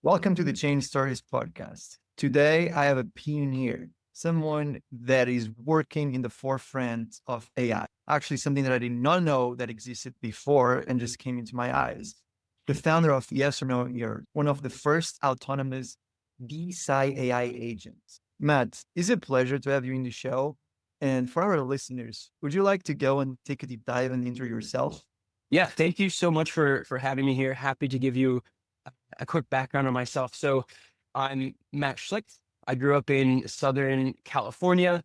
Welcome to the Change Stories podcast. Today, I have a pioneer, someone that is working in the forefront of AI. Actually, something that I did not know that existed before and just came into my eyes. The founder of Yes or No Error, one of the first autonomous DeSci AI agents. Matt, it's a pleasure to have you in the show. And for our listeners, would you like to go and take a deep dive and intro yourself? Yeah, thank you so much for having me here. Happy to give you a quick background on myself. So I'm Matt Schlick. I grew up in Southern California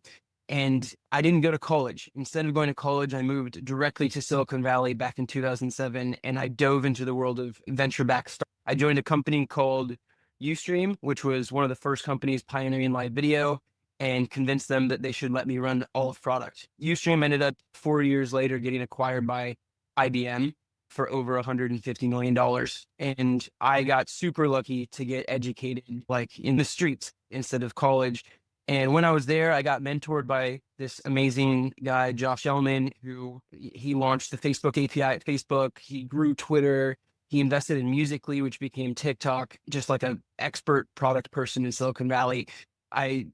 and I didn't go to college. Instead of going to college, I moved directly to Silicon Valley back in 2007 and I dove into the world of venture-backed startups. I joined a company called Ustream, which was one of the first companies pioneering live video, and convinced them that they should let me run all of product. Ustream ended up 4 years later getting acquired by IBM for over $150 million. And I got super lucky to get educated like in the streets instead of college. And when I was there, I got mentored by this amazing guy, Josh Altman, who he launched the Facebook API at Facebook. He grew Twitter. He invested in Musical.ly, which became TikTok, just like an expert product person in Silicon Valley. I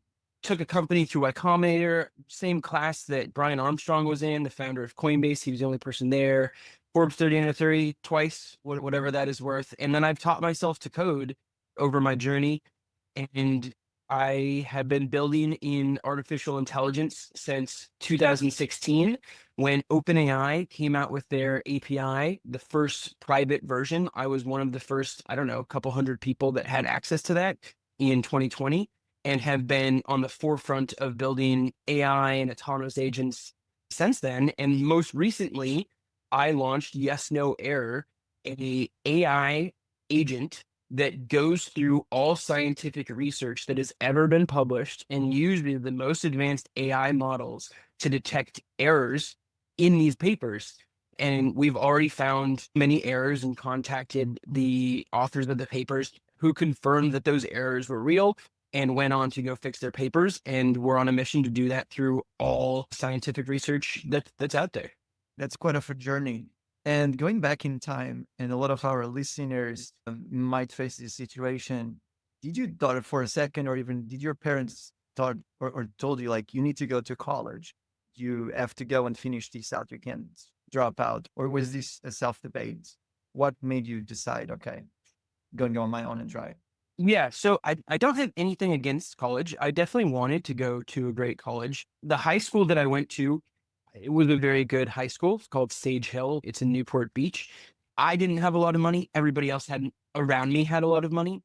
took a company through Y Combinator, same class that Brian Armstrong was in, the founder of Coinbase. He was the only person there. Forbes 30 under 30 twice, whatever that is worth. And then I've taught myself to code over my journey. And I have been building in artificial intelligence since 2016 when OpenAI came out with their API, the first private version. I was one of the first, I don't know, a couple hundred people that had access to that in 2020 and have been on the forefront of building AI and autonomous agents since then. And most recently, I launched YesNoError, a AI agent that goes through all scientific research that has ever been published and uses the most advanced AI models to detect errors in these papers. And we've already found many errors and contacted the authors of the papers who confirmed that those errors were real and went on to go fix their papers. And we're on a mission to do that through all scientific research that's out there. That's quite of a journey. And going back in time, and a lot of our listeners might face this situation. Did you thought for a second, or even did your parents thought or told you like you need to go to college? You have to go and finish this out. You can't drop out. Or was this a self debate? What made you decide, okay, going to go on my own and try? Yeah, so I don't have anything against college. I definitely wanted to go to a great college. The high school that I went to, it was a very good high school. It's called Sage Hill. It's in Newport Beach. I didn't have a lot of money. Everybody else had around me had a lot of money.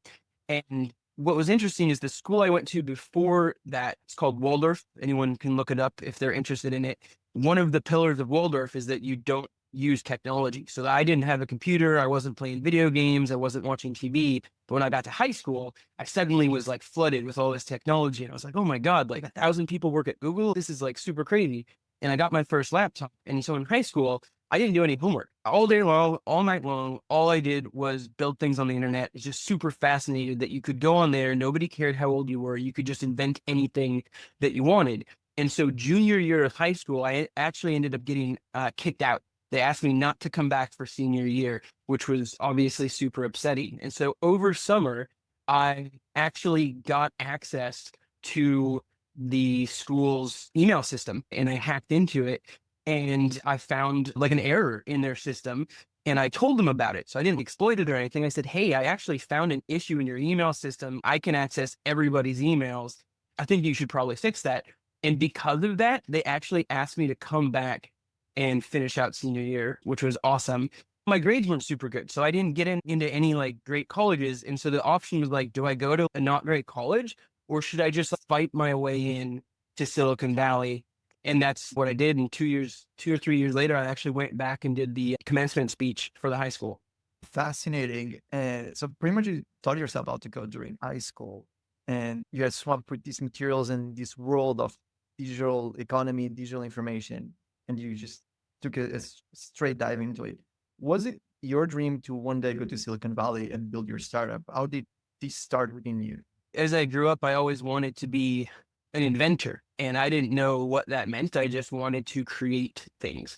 And what was interesting is the school I went to before that, it's called Waldorf. Anyone can look it up if they're interested in it. One of the pillars of Waldorf is that you don't use technology. So I didn't have a computer. I wasn't playing video games. I wasn't watching TV. But when I got to high school, I suddenly was like flooded with all this technology. And I was like, oh my God, like 1,000 people work at Google. This is like super crazy. And I got my first laptop. And so in high school, I didn't do any homework all day long, all night long. All I did was build things on the internet. It's just super fascinated that you could go on there. Nobody cared how old you were. You could just invent anything that you wanted. And so junior year of high school, I actually ended up getting kicked out. They asked me not to come back for senior year, which was obviously super upsetting. And so over summer, I actually got access to the school's email system and I hacked into it and I found like an error in their system and I told them about it. So I didn't exploit it or anything. I said, hey, I actually found an issue in your email system. I can access everybody's emails. I think you should probably fix that. And because of that, they actually asked me to come back and finish out senior year, which was awesome. My grades weren't super good, so I didn't get into any like great colleges. And so the option was like, do I go to a not great college or should I just fight my way in to Silicon Valley? And that's what I did. And 2 or 3 years later, I actually went back and did the commencement speech for the high school. Fascinating. And so pretty much you taught yourself how to code during high school and you had swamped with these materials in this world of digital economy, digital information, and you just took a straight dive into it. Was it your dream to one day go to Silicon Valley and build your startup? How did this start within you? As I grew up, I always wanted to be an inventor and I didn't know what that meant. I just wanted to create things.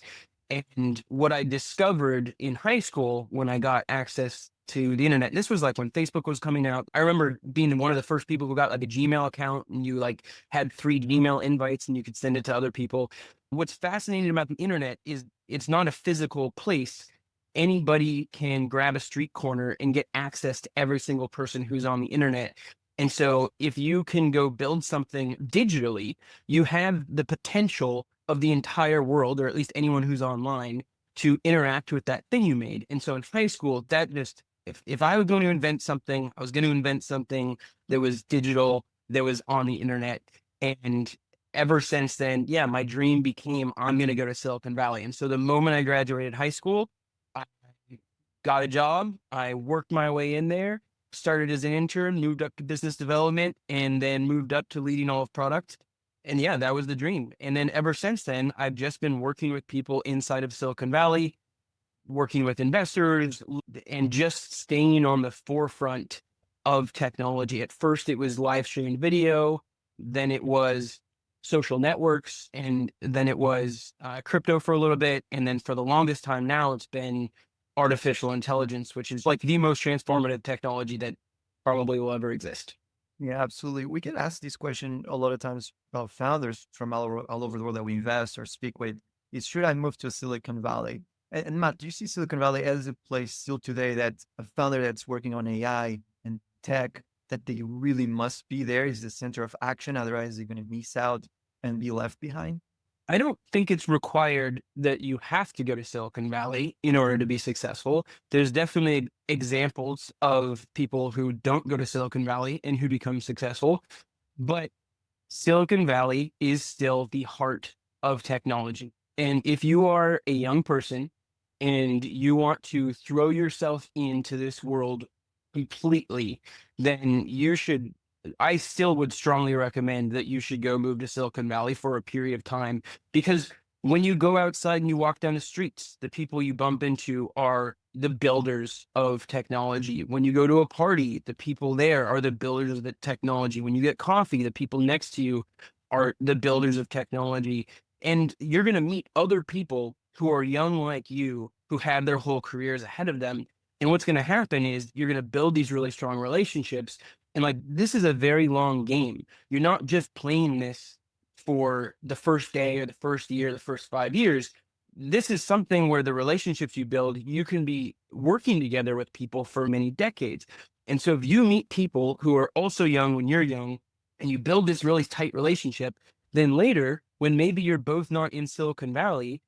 And what I discovered in high school when I got access to the internet. This was like when Facebook was coming out. I remember being one of the first people who got like a Gmail account, and you like had 3 Gmail invites and you could send it to other people. What's fascinating about the internet is it's not a physical place. Anybody can grab a street corner and get access to every single person who's on the internet. And so if you can go build something digitally, you have the potential of the entire world, or at least anyone who's online, to interact with that thing you made. And so in high school, that just, if I was going to invent something, I was going to invent something that was digital, that was on the internet. And ever since then, yeah, my dream became, I'm going to go to Silicon Valley. And so the moment I graduated high school, I got a job, I worked my way in there, started as an intern, moved up to business development, and then moved up to leading all of product. And yeah, that was the dream. And then ever since then, I've just been working with people inside of Silicon Valley, working with investors, and just staying on the forefront of technology. At first, it was live streaming video, then it was social networks, and then it was crypto for a little bit. And then for the longest time now, it's been artificial intelligence, which is like the most transformative technology that probably will ever exist. Yeah, absolutely. We get asked this question a lot of times about founders from all over the world that we invest or speak with. Is should I move to Silicon Valley? And Matt, do you see Silicon Valley as a place still today that a founder that's working on AI and tech that they really must be there is the center of action? Otherwise, they're going to miss out and be left behind. I don't think it's required that you have to go to Silicon Valley in order to be successful. There's definitely examples of people who don't go to Silicon Valley and who become successful, but Silicon Valley is still the heart of technology. And if you are a young person and you want to throw yourself into this world completely, then I still would strongly recommend that you should go move to Silicon Valley for a period of time, because when you go outside and you walk down the streets, the people you bump into are the builders of technology. When you go to a party, the people there are the builders of the technology. When you get coffee, the people next to you are the builders of technology. And you're going to meet other people who are young like you, who have their whole careers ahead of them. And what's going to happen is you're going to build these really strong relationships. And like, this is a very long game. You're not just playing this for the first day or the first year, the first 5 years. This is something where the relationships you build, you can be working together with people for many decades. And so if you meet people who are also young when you're young and you build this really tight relationship, then later, when maybe you're both not in Silicon Valley,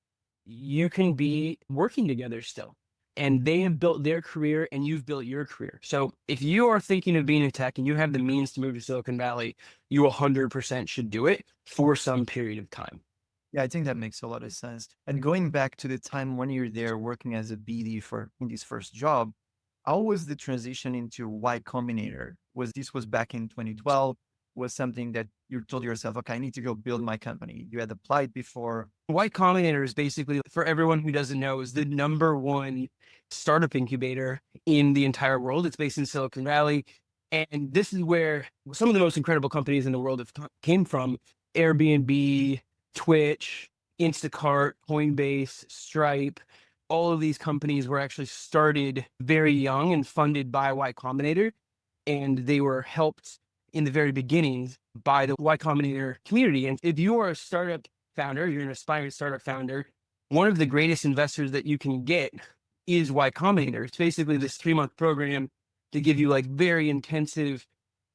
you can be working together still. And they have built their career and you've built your career. So if you are thinking of being in tech and you have the means to move to Silicon Valley, you 100% should do it for some period of time. Yeah, I think that makes a lot of sense. And going back to the time when you're there working as a BD for in this first job, how was the transition into Y Combinator? Was back in 2012? Was something that you told yourself, okay, I need to go build my company? You had applied before. Y Combinator is basically, for everyone who doesn't know, is the #1 startup incubator in the entire world. It's based in Silicon Valley. And this is where some of the most incredible companies in the world have came from: Airbnb, Twitch, Instacart, Coinbase, Stripe. All of these companies were actually started very young and funded by Y Combinator. And they were helped in the very beginnings by the Y Combinator community. And if you are a startup founder, you're an aspiring startup founder, one of the greatest investors that you can get is Y Combinator. It's basically this 3-month program to give you like very intensive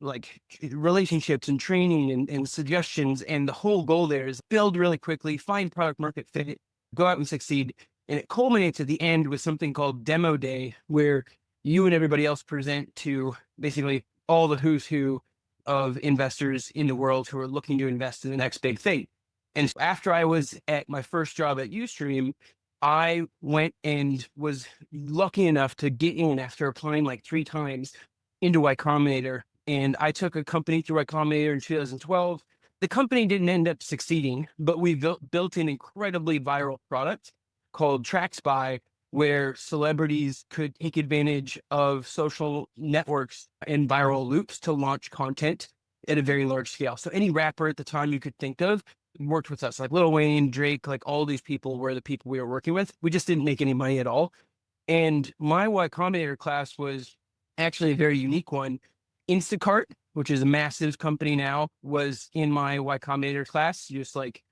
like relationships and training and suggestions. And the whole goal there is build really quickly, find product market fit, go out and succeed. And it culminates at the end with something called Demo Day, where you and everybody else present to basically all the who's who of investors in the world who are looking to invest in the next big thing. And so after I was at my first job at Ustream, I went and was lucky enough to get in after applying like 3 times into Y Combinator. And I took a company through Y Combinator in 2012. The company didn't end up succeeding, but we built an incredibly viral product called TrackSpy, where celebrities could take advantage of social networks and viral loops to launch content at a very large scale. So any rapper at the time you could think of worked with us, like Lil Wayne, Drake, like all these people were the people we were working with. We just didn't make any money at all. And my Y Combinator class was actually a very unique one. Instacart, which is a massive company now, was in my Y Combinator class, just like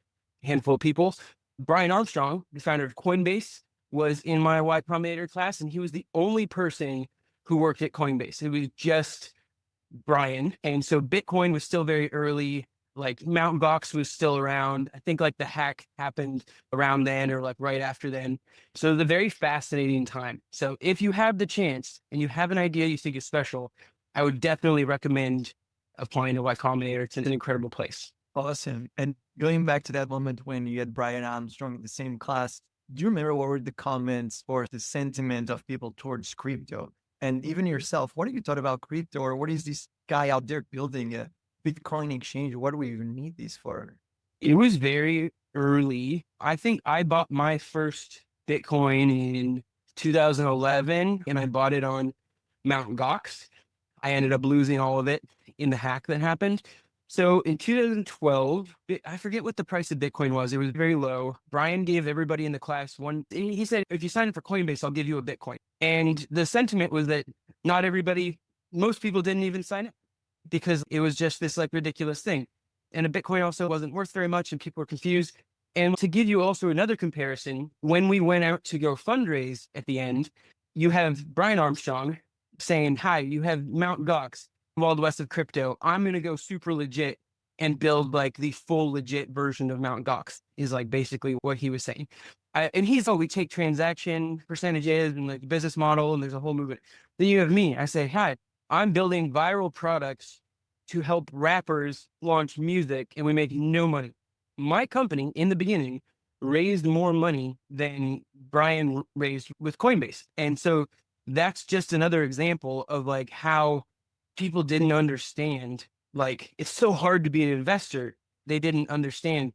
a handful of people. Brian Armstrong, the founder of Coinbase, was in my Y Combinator class, and he was the only person who worked at Coinbase. It was just Brian. And so Bitcoin was still very early. Like Mt. Gox was still around. I think like the hack happened around then or like right after then. So it was a very fascinating time. So if you have the chance and you have an idea you think is special, I would definitely recommend applying to Y Combinator. It's an incredible place. Awesome. And going back to that moment when you had Brian Armstrong in the same class, do you remember what were the comments or the sentiment of people towards crypto? And even yourself, what do you thought about crypto, or what is this guy out there building a Bitcoin exchange? What do we even need this for? It was very early. I think I bought my first Bitcoin in 2011 and I bought it on Mt. Gox. I ended up losing all of it in the hack that happened. So in 2012, I forget what the price of Bitcoin was. It was very low. Brian gave everybody in the class one. He said, if you sign up for Coinbase, I'll give you a Bitcoin. And the sentiment was that not everybody, most people didn't even sign up because it was just this like ridiculous thing. And a Bitcoin also wasn't worth very much and people were confused. And to give you also another comparison, when we went out to go fundraise at the end, you have Brian Armstrong saying, hi, you have Mt. Gox, Wild West of crypto. I'm going to go super legit and build like the full legit version of Mt. Gox is like basically what he was saying. And he's, we take transaction percentages and like business model and there's a whole movement. Then you have me. I say, hi, I'm building viral products to help rappers launch music and we make no money. My company in the beginning raised more money than Brian raised with Coinbase. And so that's just another example of like how people didn't understand. Like it's so hard to be an investor. They didn't understand.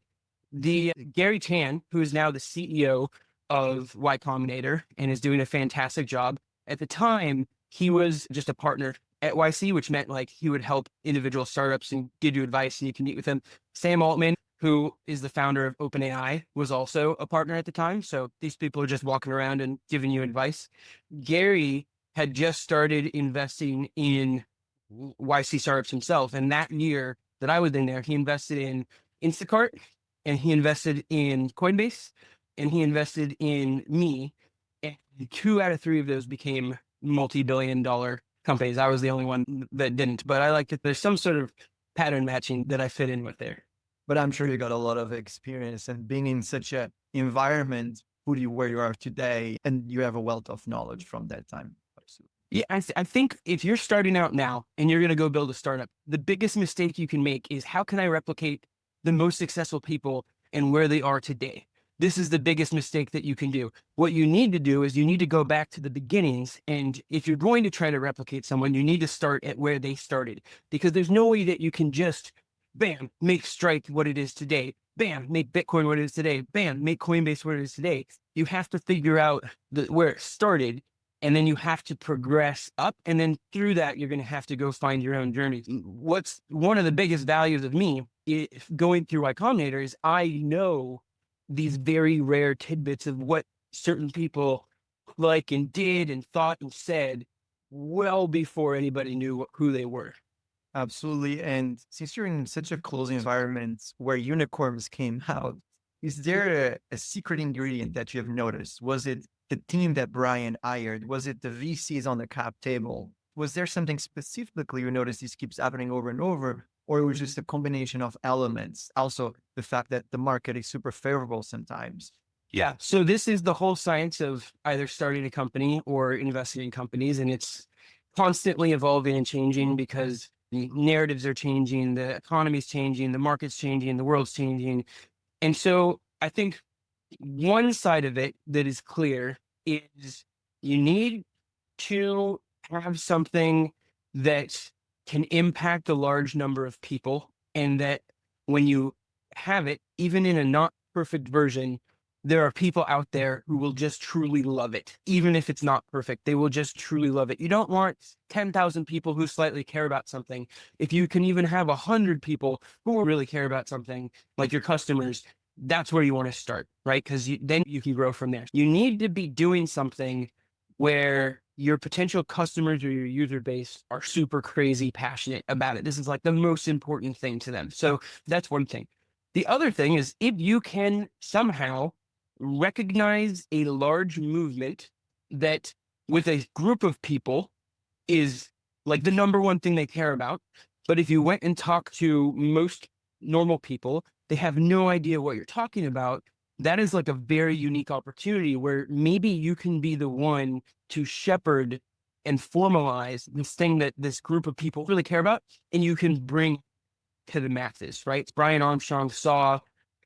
The Gary Tan, who is now the CEO of Y Combinator and is doing a fantastic job. At the time, he was just a partner at YC, which meant like he would help individual startups and give you advice and you can meet with him. Sam Altman, who is the founder of OpenAI, was also a partner at the time. So these people are just walking around and giving you advice. Gary had just started investing in YC startups himself. And that year that I was in there, he invested in Instacart and he invested in Coinbase and he invested in me. And 2 out of 3 of those became multi-billion-dollar companies. I was the only one that didn't, but I like that there's some sort of pattern matching that I fit in with there. But I'm sure you got a lot of experience, and being in such a environment put you where you are today, and you have a wealth of knowledge from that time. Yeah, I think if you're starting out now and you're going to go build a startup, the biggest mistake you can make is how can I replicate the most successful people and where they are today? This is the biggest mistake that you can do. What you need to do is you need to go back to the beginnings. And if you're going to try to replicate someone, you need to start at where they started, because there's no way that you can just, bam, make Strike what it is today. Bam, make Bitcoin what it is today. Bam, make Coinbase what it is today. You have to figure out where it started. And then you have to progress up. And then through that, you're going to have to go find your own journey. What's one of the biggest values of me going through Y Combinator is I know these very rare tidbits of what certain people like and did and thought and said well before anybody knew who they were. Absolutely. And since you're in such a closed environment where unicorns came out, is there a secret ingredient that you have noticed? Was it the team that Brian hired? Was it the VCs on the cap table? Was there something specifically you noticed this keeps happening over and over? Or it was just a combination of elements? Also, the fact that the market is super favorable sometimes. Yeah. So this is the whole science of either starting a company or investing in companies. And it's constantly evolving and changing because the narratives are changing, the economy's changing, the market's changing, the world's changing. And so I think one side of it that is clear is you need to have something that can impact a large number of people, and that when you have it, even in a not perfect version, there are people out there who will just truly love it. Even if it's not perfect, they will just truly love it. You don't want 10,000 people who slightly care about something. If you can even have 100 people who really care about something, like your customers, that's where you want to start, right? Because then you can grow from there. You need to be doing something where your potential customers or your user base are super crazy passionate about it. This is like the most important thing to them. So that's one thing. The other thing is if you can somehow recognize a large movement that with a group of people is like the number one thing they care about. But if you went and talked to most normal people, they have no idea what you're talking about. That is like a very unique opportunity where maybe you can be the one to shepherd and formalize this thing that this group of people really care about, and you can bring to the masses, right? Brian Armstrong saw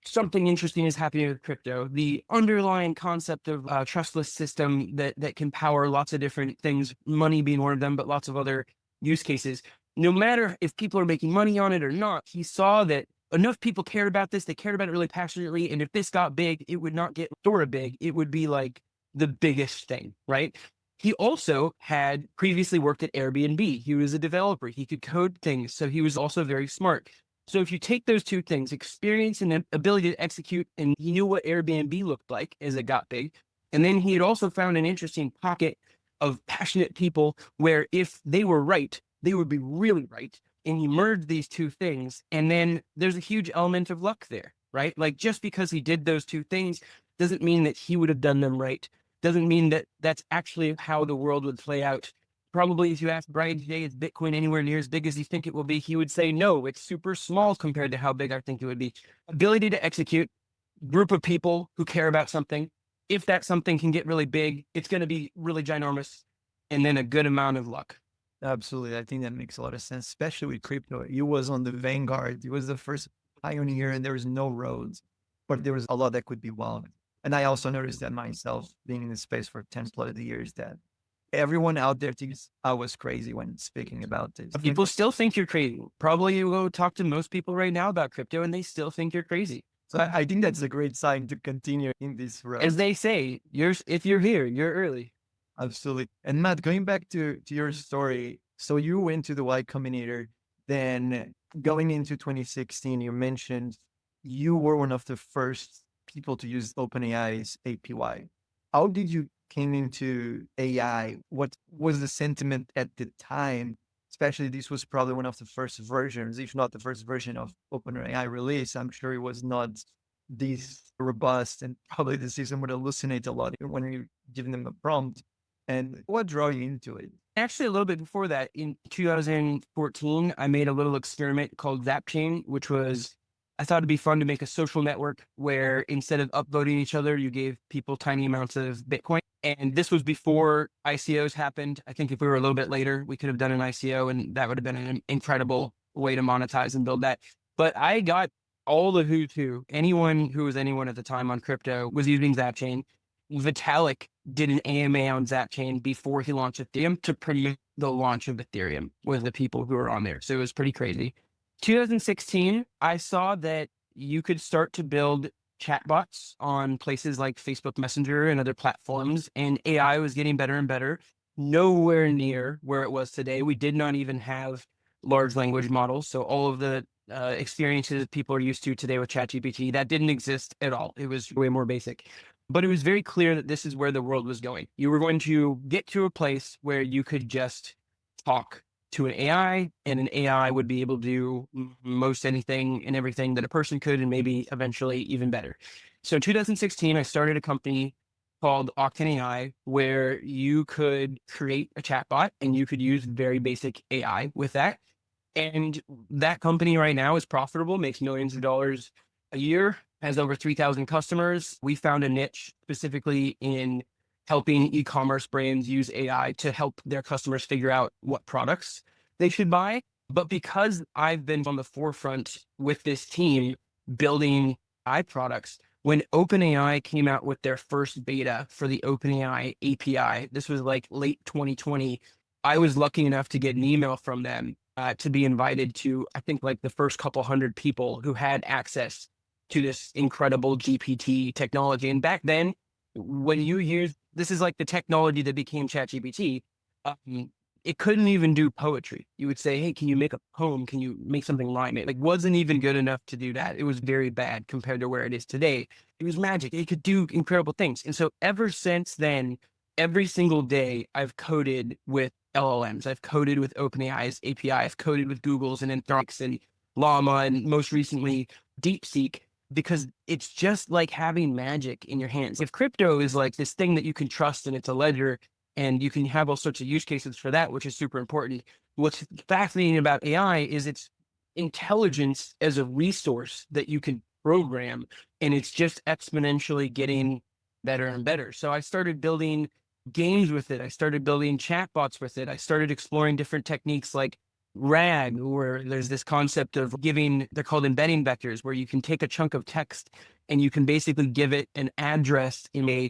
something interesting is happening with crypto. The underlying concept of a trustless system that can power lots of different things, money being one of them, but lots of other use cases. No matter if people are making money on it or not, he saw that enough people cared about this. They cared about it really passionately. And if this got big, it would not get Dora big. It would be like the biggest thing, right? He also had previously worked at Airbnb. He was a developer. He could code things. So he was also very smart. So if you take those two things, experience and ability to execute, and he knew what Airbnb looked like as it got big. And then he had also found an interesting pocket of passionate people where if they were right, they would be really right. And he merged these two things. And then there's a huge element of luck there, right? Like just because he did those two things doesn't mean that he would have done them right. Doesn't mean that that's actually how the world would play out. Probably if you ask Brian today, is Bitcoin anywhere near as big as you think it will be? He would say, no, it's super small compared to how big I think it would be. Ability to execute, group of people who care about something. If that something can get really big, it's going to be really ginormous. And then a good amount of luck. Absolutely. I think that makes a lot of sense, especially with crypto. He was on the vanguard. He was the first pioneer and there was no roads, but there was a lot that could be wild. And I also noticed that myself being in this space for 10 plus years that everyone out there thinks I was crazy when speaking about this. People still think you're crazy. Probably you go talk to most people right now about crypto and they still think you're crazy. So I think that's a great sign to continue in this road. As they say, if you're here, you're early. Absolutely. And Matt, going back to your story, so you went to the Y Combinator, then going into 2016, you mentioned you were one of the first people to use OpenAI's API. How did you came into AI? What was the sentiment at the time? Especially this was probably one of the first versions, if not the first version of OpenAI release. I'm sure it was not this robust and probably the system would hallucinate a lot when you're giving them a prompt. And what drew you into it? Actually, a little bit before that, in 2014, I made a little experiment called ZapChain, which was, I thought it'd be fun to make a social network where instead of upvoting each other, you gave people tiny amounts of Bitcoin. And this was before ICOs happened. I think if we were a little bit later, we could have done an ICO and that would have been an incredible way to monetize and build that. But I got all the who's who. Anyone who was anyone at the time on crypto was using ZapChain. Vitalik did an AMA on ZapChain before he launched Ethereum to promote the launch of Ethereum with the people who were on there. So it was pretty crazy. 2016, I saw that you could start to build chatbots on places like Facebook Messenger and other platforms, and AI was getting better and better. Nowhere near where it was today. We did not even have large language models. So all of the experiences people are used to today with ChatGPT, that didn't exist at all. It was way more basic. But it was very clear that this is where the world was going. You were going to get to a place where you could just talk to an AI and an AI would be able to do most anything and everything that a person could, and maybe eventually even better. So in 2016, I started a company called Octane AI where you could create a chatbot and you could use very basic AI with that. And that company right now is profitable, makes millions of dollars a year, has over 3,000 customers. We found a niche specifically in helping e-commerce brands use AI to help their customers figure out what products they should buy. But because I've been on the forefront with this team building AI products, when OpenAI came out with their first beta for the OpenAI API, this was like late 2020, I was lucky enough to get an email from them to be invited to, I think, like the first couple hundred people who had access to this incredible GPT technology. And back then, when you use, this is like the technology that became ChatGPT, it couldn't even do poetry. You would say, hey, can you make a poem? Can you make something rhyme? It like wasn't even good enough to do that. It was very bad compared to where it is today. It was magic. It could do incredible things. And so ever since then, every single day I've coded with LLMs. I've coded with OpenAI's API. I've coded with Google's and Anthropic and Llama, and most recently DeepSeek, because it's just like having magic in your hands. If crypto is like this thing that you can trust and it's a ledger and you can have all sorts of use cases for that, which is super important. What's fascinating about AI is its intelligence as a resource that you can program, and it's just exponentially getting better and better. So I started building games with it. I started building chatbots with it. I started exploring different techniques like RAG, where there's this concept of giving, they're called embedding vectors, where you can take a chunk of text and you can basically give it an address in a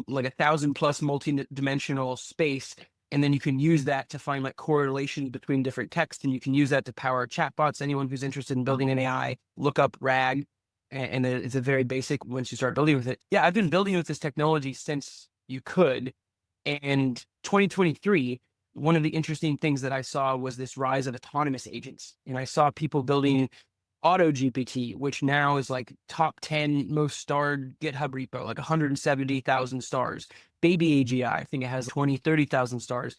like 1,000+ multi-dimensional space. And then you can use that to find like correlations between different text. And you can use that to power chatbots. Anyone who's interested in building an AI, look up RAG. And it's a very basic once you start building with it. Yeah, I've been building with this technology since you could. And 2023, one of the interesting things that I saw was this rise of autonomous agents. And I saw people building Auto GPT, which now is like top 10 most starred GitHub repo, like 170,000 stars. Baby AGI, I think it has 20, 30,000 stars.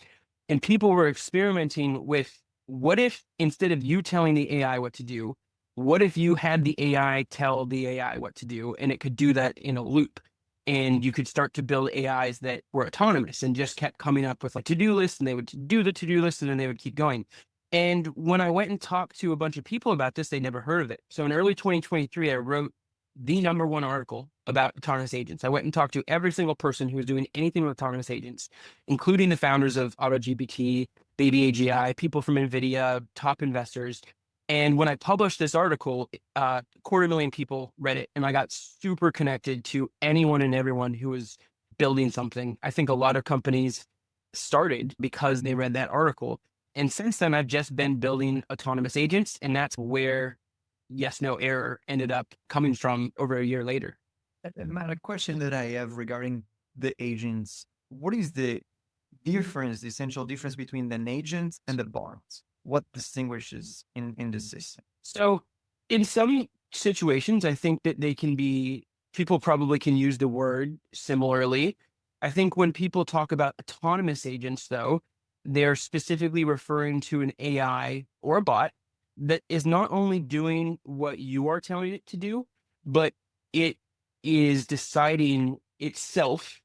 And people were experimenting with, what if instead of you telling the AI what to do, what if you had the AI tell the AI what to do, and it could do that in a loop? And you could start to build AIs that were autonomous and just kept coming up with a to-do list, and they would do the to-do list, and then they would keep going. And when I went and talked to a bunch of people about this, they never heard of it. So in early 2023, I wrote the #1 article about autonomous agents. I went and talked to every single person who was doing anything with autonomous agents, including the founders of AutoGPT, Baby AGI, people from NVIDIA, top investors. And when I published this article, 250,000 people read it, and I got super connected to anyone and everyone who was building something. I think a lot of companies started because they read that article. And since then, I've just been building autonomous agents, and that's where YesNoError ended up coming from over a year later. Matt, a question that I have regarding the agents. What is the difference, the essential difference between an agent and a bot? What distinguishes in the system? So in some situations, I think that they can be, people probably can use the word similarly. I think when people talk about autonomous agents, though, they're specifically referring to an AI or a bot that is not only doing what you are telling it to do, but it is deciding itself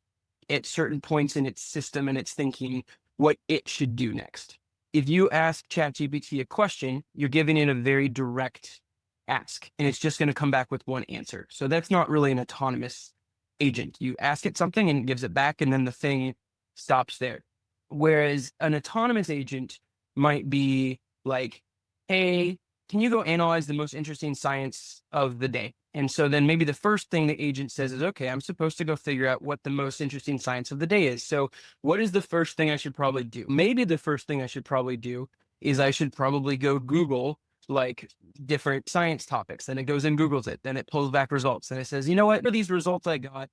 at certain points in its system and its thinking what it should do next. If you ask ChatGPT a question, you're giving it a very direct ask, and it's just going to come back with one answer. So that's not really an autonomous agent. You ask it something and it gives it back, and then the thing stops there. Whereas an autonomous agent might be like, hey, can you go analyze the most interesting science of the day? And so then maybe the first thing the agent says is, okay, I'm supposed to go figure out what the most interesting science of the day is. So what is the first thing I should probably do? Maybe the first thing I should probably do is I should probably go Google like different science topics. Then it goes and Googles it. Then it pulls back results. And it says, you know what, are these results I got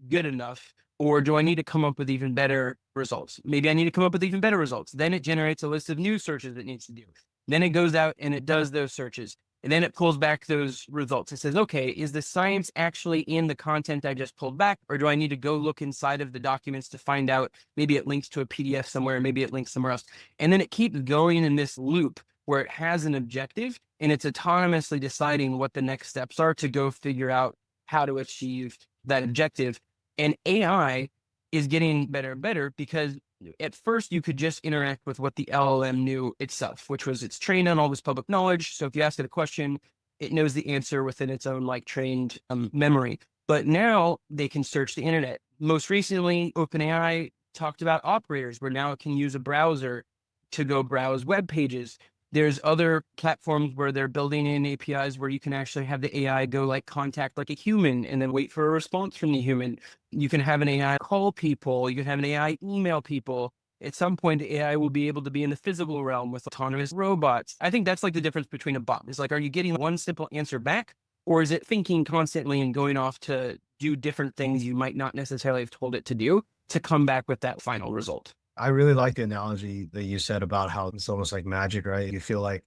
good enough? Or do I need to come up with even better results? Maybe I need to come up with even better results. Then it generates a list of new searches it needs to do. Then it goes out and it does those searches. And then it pulls back those results. It says, okay, is the science actually in the content I just pulled back? Or do I need to go look inside of the documents to find out? Maybe it links to a PDF somewhere, maybe it links somewhere else. And then it keeps going in this loop where it has an objective and it's autonomously deciding what the next steps are to go figure out how to achieve that objective. And AI is getting better and better because at first you could just interact with what the LLM knew itself, which was it's trained on all this public knowledge. So if you ask it a question, it knows the answer within its own like trained memory. But now they can search the internet. Most recently, OpenAI talked about operators, where now it can use a browser to go browse web pages. There's other platforms where they're building in APIs where you can actually have the AI go like contact like a human and then wait for a response from the human. You can have an AI call people. You can have an AI email people. At some point, the AI will be able to be in the physical realm with autonomous robots. I think that's like the difference between a bot. It's like, are you getting one simple answer back, or is it thinking constantly and going off to do different things you might not necessarily have told it to do to come back with that final result? I really like the analogy that you said about how it's almost like magic, right? You feel like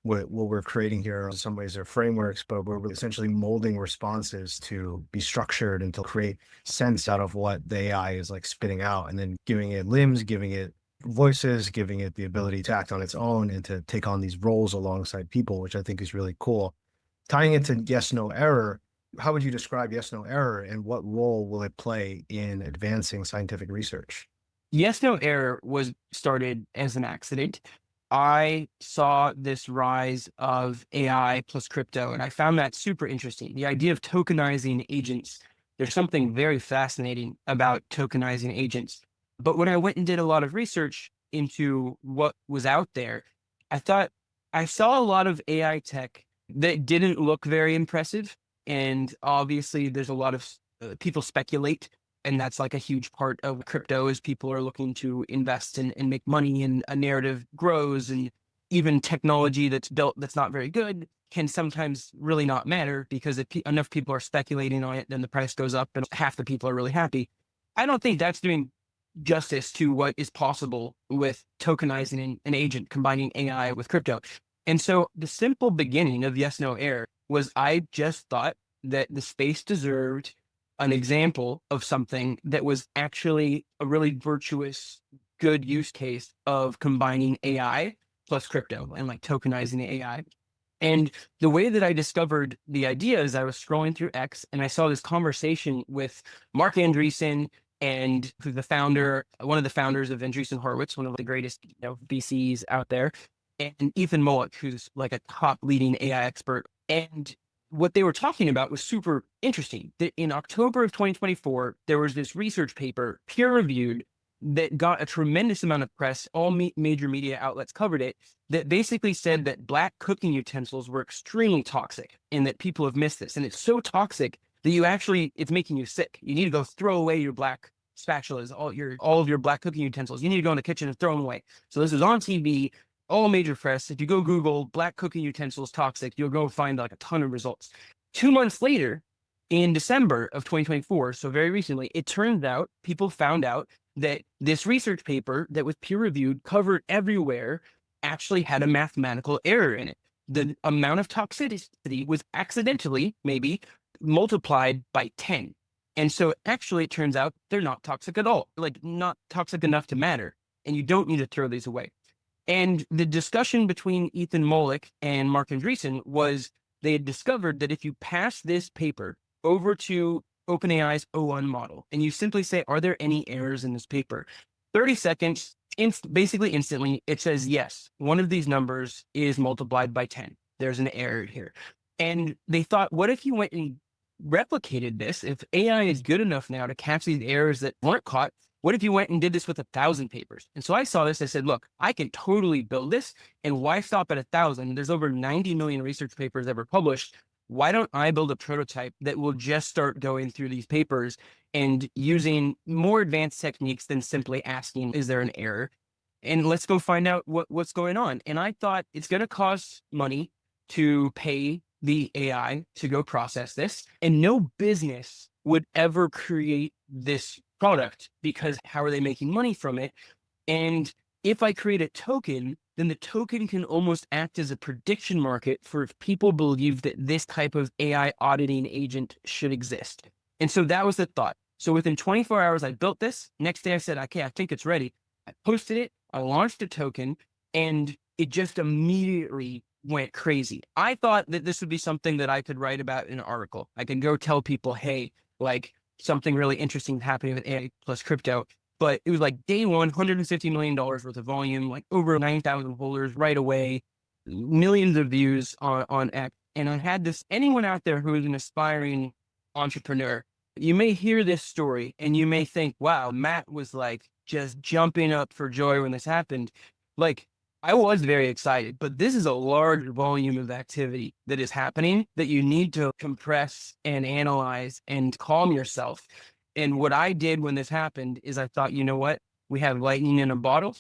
what we're creating here in some ways are frameworks, but we're essentially molding responses to be structured and to create sense out of what the AI is like spitting out, and then giving it limbs, giving it voices, giving it the ability to act on its own and to take on these roles alongside people, which I think is really cool. Tying it to yes, no error, how would you describe yes, no error, and what role will it play in advancing scientific research? Yes, No Error was started as an accident. I saw this rise of AI plus crypto, and I found that super interesting. The idea of tokenizing agents, there's something very fascinating about tokenizing agents. But when I went and did a lot of research into what was out there, I thought I saw a lot of AI tech that didn't look very impressive. And obviously, there's a lot of people speculate, and that's like a huge part of crypto is people are looking to invest and make money, and a narrative grows, and even technology that's built that's not very good can sometimes really not matter, because if enough people are speculating on it, then the price goes up and half the people are really happy. I don't think that's doing justice to what is possible with tokenizing an agent, combining AI with crypto. And so the simple beginning of Yes No Error was I just thought that the space deserved an example of something that was actually a really virtuous, good use case of combining AI plus crypto and like tokenizing the AI. And the way that I discovered the idea is I was scrolling through X and I saw this conversation with Mark Andreessen and the founder, one of the founders of Andreessen Horowitz, one of the greatest VCs out there, and Ethan Mollick, who's like a top leading AI expert. And what they were talking about was super interesting. That in October of 2024, there was this research paper, peer reviewed, that got a tremendous amount of press. All major media outlets covered it. That basically said that black cooking utensils were extremely toxic, and that people have missed this. And it's so toxic that it's making you sick. You need to go throw away your black spatulas, all of your black cooking utensils. You need to go in the kitchen and throw them away. So this was on TV, all major press. If you go Google black cooking utensils toxic, you'll go find like a ton of results. 2 months later, in December of 2024, so very recently, it turned out people found out that this research paper that was peer reviewed, covered everywhere, actually had a mathematical error in it. The amount of toxicity was accidentally, maybe, multiplied by 10. And so actually, it turns out they're not toxic at all, like not toxic enough to matter. And you don't need to throw these away. And the discussion between Ethan Mollick and Mark Andreessen was they had discovered that if you pass this paper over to OpenAI's O1 model and you simply say, are there any errors in this paper? 30 seconds, basically instantly, it says, yes, one of these numbers is multiplied by 10. There's an error here. And they thought, what if you went and replicated this? If AI is good enough now to catch these errors that weren't caught, what if you went and did this with 1,000 papers? And so I saw this, I said, look, I can totally build this. And why stop at 1,000? There's over 90 million research papers ever published. Why don't I build a prototype that will just start going through these papers and using more advanced techniques than simply asking, is there an error? And let's go find out what's going on. And I thought it's going to cost money to pay the AI to go process this. And no business would ever create this product, because how are they making money from it? And if I create a token, then the token can almost act as a prediction market for if people believe that this type of AI auditing agent should exist. And so that was the thought. So within 24 hours, I built this. Next day, I said, okay, I think it's ready. I posted it, I launched a token, and it just immediately went crazy. I thought that this would be something that I could write about in an article. I could go tell people, hey, like, something really interesting happening with AI plus crypto. But it was like day one, $150 million worth of volume, like over 9,000 followers right away, millions of views on X. And I had this, anyone out there who is an aspiring entrepreneur, you may hear this story and you may think, wow, Matt was like just jumping up for joy when this happened. Like, I was very excited, but this is a large volume of activity that is happening that you need to compress and analyze and calm yourself. And what I did when this happened is I thought, you know what? We have lightning in a bottle.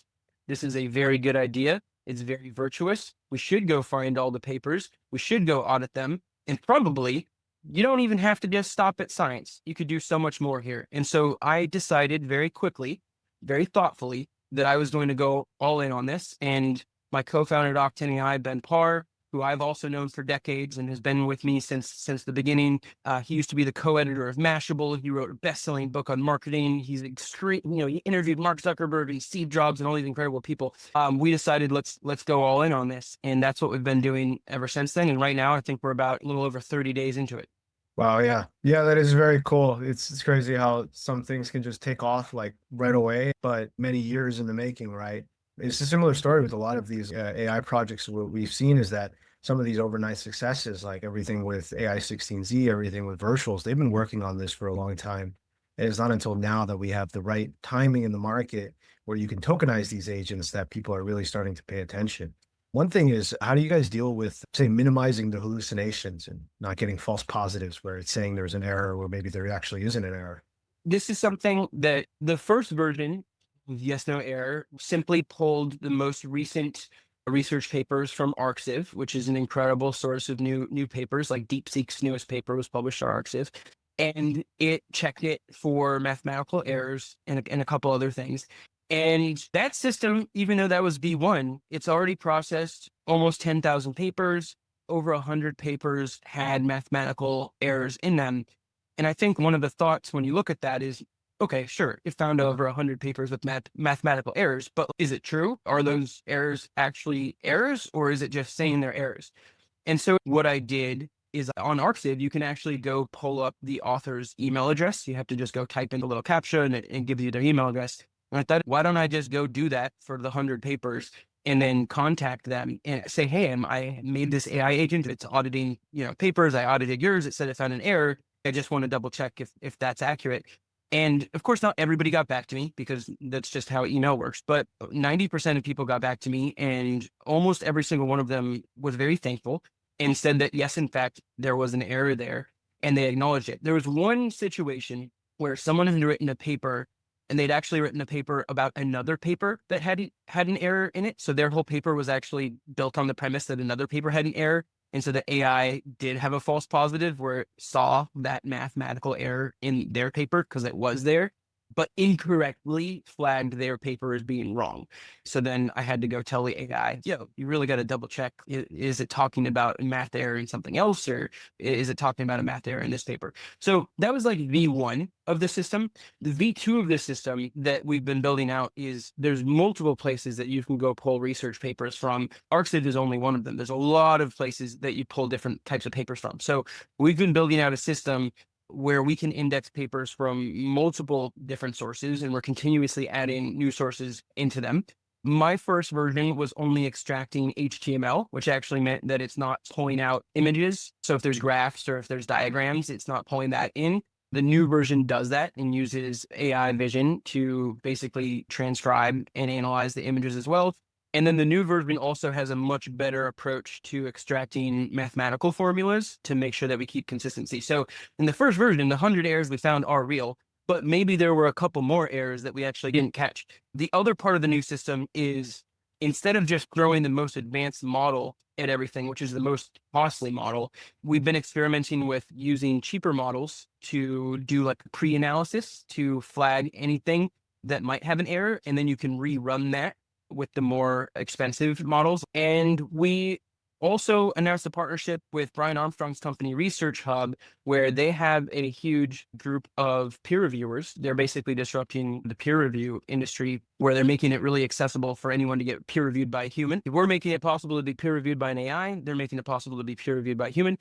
This is a very good idea. It's very virtuous. We should go find all the papers. We should go audit them. And probably you don't even have to just stop at science. You could do so much more here. And so I decided very quickly, very thoughtfully, that I was going to go all in on this. And my co-founder at Octane AI, Ben Parr, who I've also known for decades and has been with me since the beginning. He used to be the co-editor of Mashable. He wrote a best-selling book on marketing. He's extreme, he interviewed Mark Zuckerberg and Steve Jobs and all these incredible people. We decided let's go all in on this, and that's what we've been doing ever since then. And right now, I think we're about a little over 30 days into it. Wow, yeah. Yeah, that is very cool. It's crazy how some things can just take off like right away, but many years in the making, right? It's a similar story with a lot of these AI projects. What we've seen is that some of these overnight successes, like everything with AI 16Z, everything with virtuals, they've been working on this for a long time. And it's not until now that we have the right timing in the market where you can tokenize these agents that people are really starting to pay attention. One thing is, how do you guys deal with, say, minimizing the hallucinations and not getting false positives where it's saying there's an error where maybe there actually isn't an error? This is something that the first version of Yes No Error simply pulled the most recent research papers from Arxiv, which is an incredible source of new papers. Like DeepSeek's newest paper was published on Arxiv, and it checked it for mathematical errors and a couple other things. And that system, even though that was V1, it's already processed almost 10,000 papers. Over 100 papers had mathematical errors in them. And I think one of the thoughts when you look at that is, okay, sure, it found over 100 papers with mathematical errors, but is it true? Are those errors actually errors, or is it just saying they're errors? And so what I did is on Arxiv, you can actually go pull up the author's email address. You have to just go type in a little captcha and it gives you their email address. And I thought, why don't I just go do that for the 100 papers and then contact them and say, hey, I made this AI agent. It's auditing, papers. I audited yours. It said it found an error. I just want to double check if that's accurate. And of course, not everybody got back to me because that's just how email works. But 90% of people got back to me, and almost every single one of them was very thankful and said that, yes, in fact, there was an error there, and they acknowledged it. There was one situation where someone had written a paper, and they'd actually written a paper about another paper that had an error in it. So their whole paper was actually built on the premise that another paper had an error. And so the AI did have a false positive where it saw that mathematical error in their paper because it was there, but incorrectly flagged their paper as being wrong. So then I had to go tell the AI, yo, you really got to double check. Is it talking about a math error in something else, or is it talking about a math error in this paper? So that was like V1 of the system. The V2 of the system that we've been building out is there's multiple places that you can go pull research papers from. Arxiv is only one of them. There's a lot of places that you pull different types of papers from. So we've been building out a system where we can index papers from multiple different sources, and we're continuously adding new sources into them. My first version was only extracting HTML, which actually meant that it's not pulling out images. So if there's graphs or if there's diagrams, it's not pulling that in. The new version does that and uses AI vision to basically transcribe and analyze the images as well. And then the new version also has a much better approach to extracting mathematical formulas to make sure that we keep consistency. So in the first version, the 100 errors we found are real, but maybe there were a couple more errors that we actually didn't catch. The other part of the new system is instead of just throwing the most advanced model at everything, which is the most costly model, we've been experimenting with using cheaper models to do like pre-analysis to flag anything that might have an error. And then you can rerun that with the more expensive models. And we also announced a partnership with Brian Armstrong's company, Research Hub, where they have a huge group of peer reviewers. They're basically disrupting the peer review industry, where they're making it really accessible for anyone to get peer reviewed by a human. We're making it possible to be peer reviewed by an AI. They're making it possible to be peer reviewed by a human.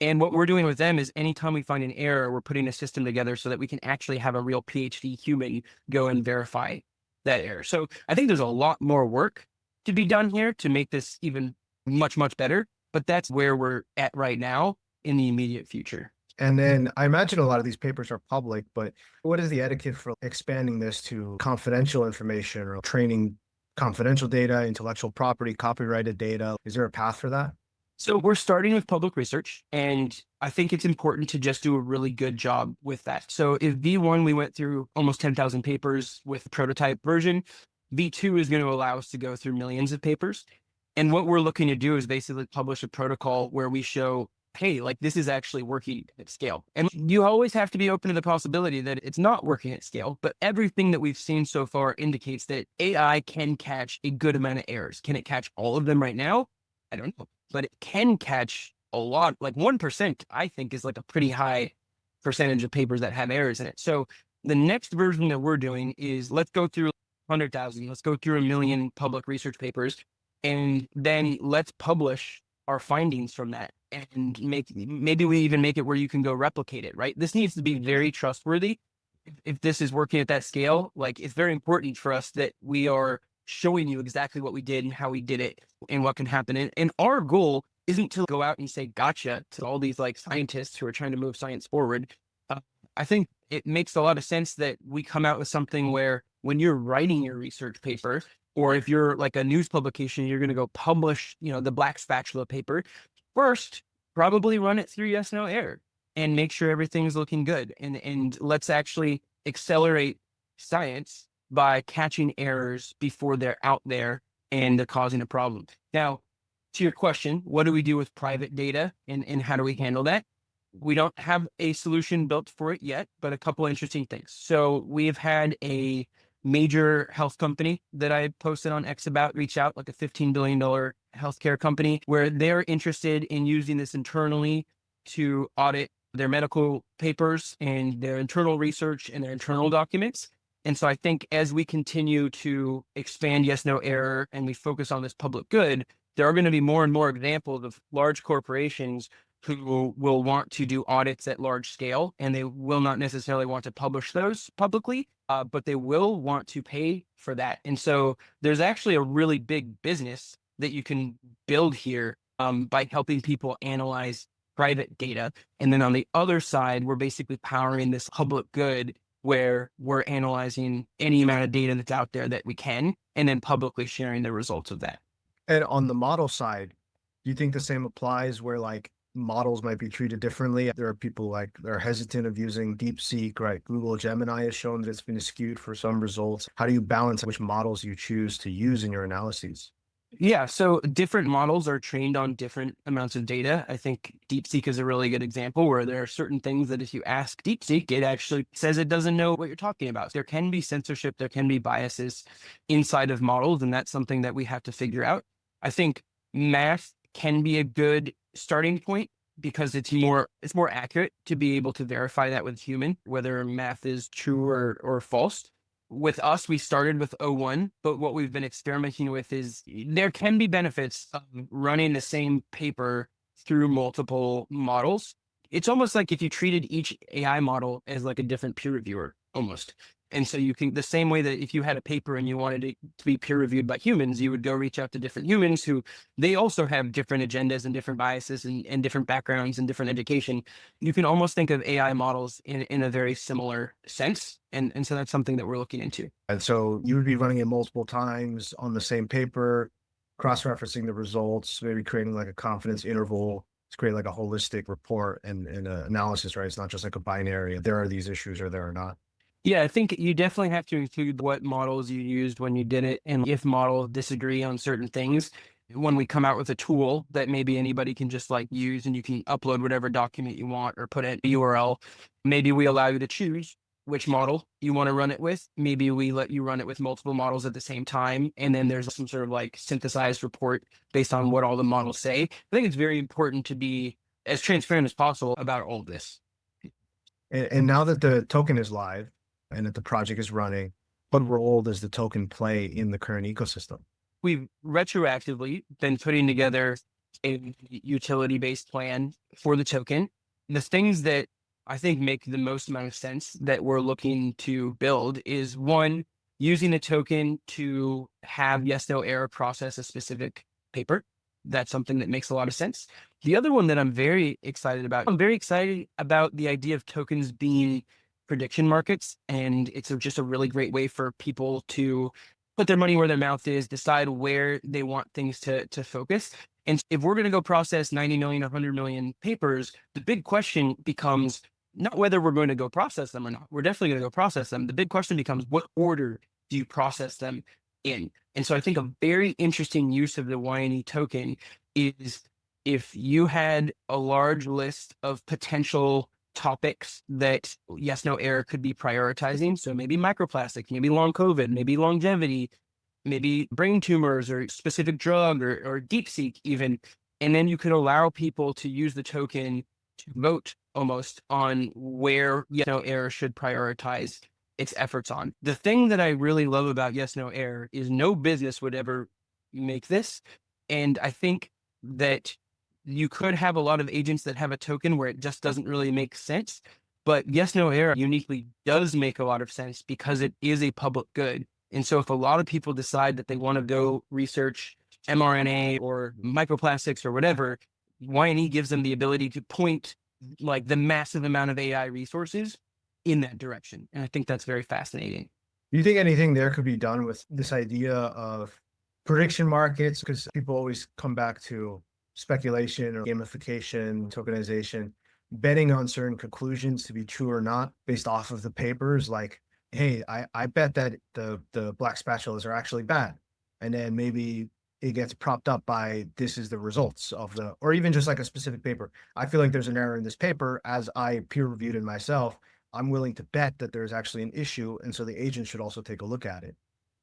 And what we're doing with them is anytime we find an error, we're putting a system together so that we can actually have a real PhD human go and verify that error. So I think there's a lot more work to be done here to make this even much, much better, but that's where we're at right now in the immediate future. And then I imagine a lot of these papers are public, but what is the etiquette for expanding this to confidential information or training confidential data, intellectual property, copyrighted data? Is there a path for that? So we're starting with public research, and I think it's important to just do a really good job with that. So if V1, we went through almost 10,000 papers with the prototype version, V2 is going to allow us to go through millions of papers. And what we're looking to do is basically publish a protocol where we show, hey, like this is actually working at scale. And you always have to be open to the possibility that it's not working at scale. But everything that we've seen so far indicates that AI can catch a good amount of errors. Can it catch all of them right now? I don't know. but it can catch a lot. Like 1%, I think, is like a pretty high percentage of papers that have errors in it. So the next version that we're doing is, let's go through 100,000, let's go through 1 million public research papers, and then let's publish our findings from that, and maybe we even make it where you can go replicate it, right? This needs to be very trustworthy. If this is working at that scale, like, it's very important for us that we are showing you exactly what we did and how we did it and what can happen. And our goal isn't to go out and say gotcha to all these like scientists who are trying to move science forward. I think it makes a lot of sense that we come out with something where, when you're writing your research paper, or if you're like a news publication, you're going to go publish, the Black Spatula paper first, probably run it through Yes No Error and make sure everything's looking good. And let's actually accelerate science by catching errors before they're out there and they're causing a problem. Now, to your question, what do we do with private data, and how do we handle that? We don't have a solution built for it yet, but a couple interesting things. So we've had a major health company that I posted on X about reach out, like a $15 billion healthcare company, where they're interested in using this internally to audit their medical papers and their internal research and their internal documents. And so I think as we continue to expand Yes No Error and we focus on this public good, there are going to be more and more examples of large corporations who will want to do audits at large scale, and they will not necessarily want to publish those publicly, but they will want to pay for that. And so there's actually a really big business that you can build here by helping people analyze private data. And then on the other side, we're basically powering this public good where we're analyzing any amount of data that's out there that we can, and then publicly sharing the results of that. And on the model side, do you think the same applies where like models might be treated differently? There are people like that are hesitant of using DeepSeek, right? Google Gemini has shown that it's been skewed for some results. How do you balance which models you choose to use in your analyses? Yeah, so different models are trained on different amounts of data. I think DeepSeek is a really good example where there are certain things that if you ask DeepSeek, it actually says it doesn't know what you're talking about. There can be censorship, there can be biases inside of models, and that's something that we have to figure out. I think math can be a good starting point because it's more accurate to be able to verify that with human, whether math is true or false. With us, we started with O1, but what we've been experimenting with is there can be benefits of running the same paper through multiple models. It's almost like if you treated each AI model as like a different peer reviewer, almost. And so you can, the same way that if you had a paper and you wanted it to be peer reviewed by humans, you would go reach out to different humans who they also have different agendas and different biases and different backgrounds and different education. You can almost think of AI models in a very similar sense. And so that's something that we're looking into. And so you would be running it multiple times on the same paper, cross-referencing the results, maybe creating like a confidence interval to create like a holistic report and analysis, right? It's not just like a binary, there are these issues or there are not. Yeah, I think you definitely have to include what models you used when you did it. And if models disagree on certain things, when we come out with a tool that maybe anybody can just like use and you can upload whatever document you want or put in a URL, maybe we allow you to choose which model you want to run it with. Maybe we let you run it with multiple models at the same time. And then there's some sort of like synthesized report based on what all the models say. I think it's very important to be as transparent as possible about all of this. And now that the token is live and that the project is running, what role does the token play in the current ecosystem? We've retroactively been putting together a utility-based plan for the token. The things that I think make the most amount of sense that we're looking to build is, one, using the token to have Yes No Error process a specific paper. That's something that makes a lot of sense. The other one that I'm very excited about the idea of tokens being prediction markets. And it's just a really great way for people to put their money where their mouth is, decide where they want things to focus. And if we're going to go process 90 million, 100 million papers, the big question becomes not whether we're going to go process them or not. We're definitely going to go process them. The big question becomes, what order do you process them in? And so I think a very interesting use of the YNE token is if you had a large list of potential topics that Yes No Error could be prioritizing. So maybe microplastics, maybe long COVID, maybe longevity, maybe brain tumors or specific drug or DeepSeek even. And then you could allow people to use the token to vote almost on where yes, no error should prioritize its efforts on. The thing that I really love about yes, no error is no business would ever make this. And I think that you could have a lot of agents that have a token where it just doesn't really make sense. But yes, no error uniquely does make a lot of sense because it is a public good. And so if a lot of people decide that they want to go research mRNA or microplastics or whatever, Y&E gives them the ability to point like the massive amount of AI resources in that direction. And I think that's very fascinating. Do you think anything there could be done with this idea of prediction markets? Because people always come back to speculation or gamification, tokenization, betting on certain conclusions to be true or not based off of the papers. Like, hey, I bet that the black spatulas are actually bad. And then maybe it gets propped up by this is the results of the, or even just like a specific paper. I feel like there's an error in this paper. As I peer reviewed it myself, I'm willing to bet that there's actually an issue. And so the agent should also take a look at it.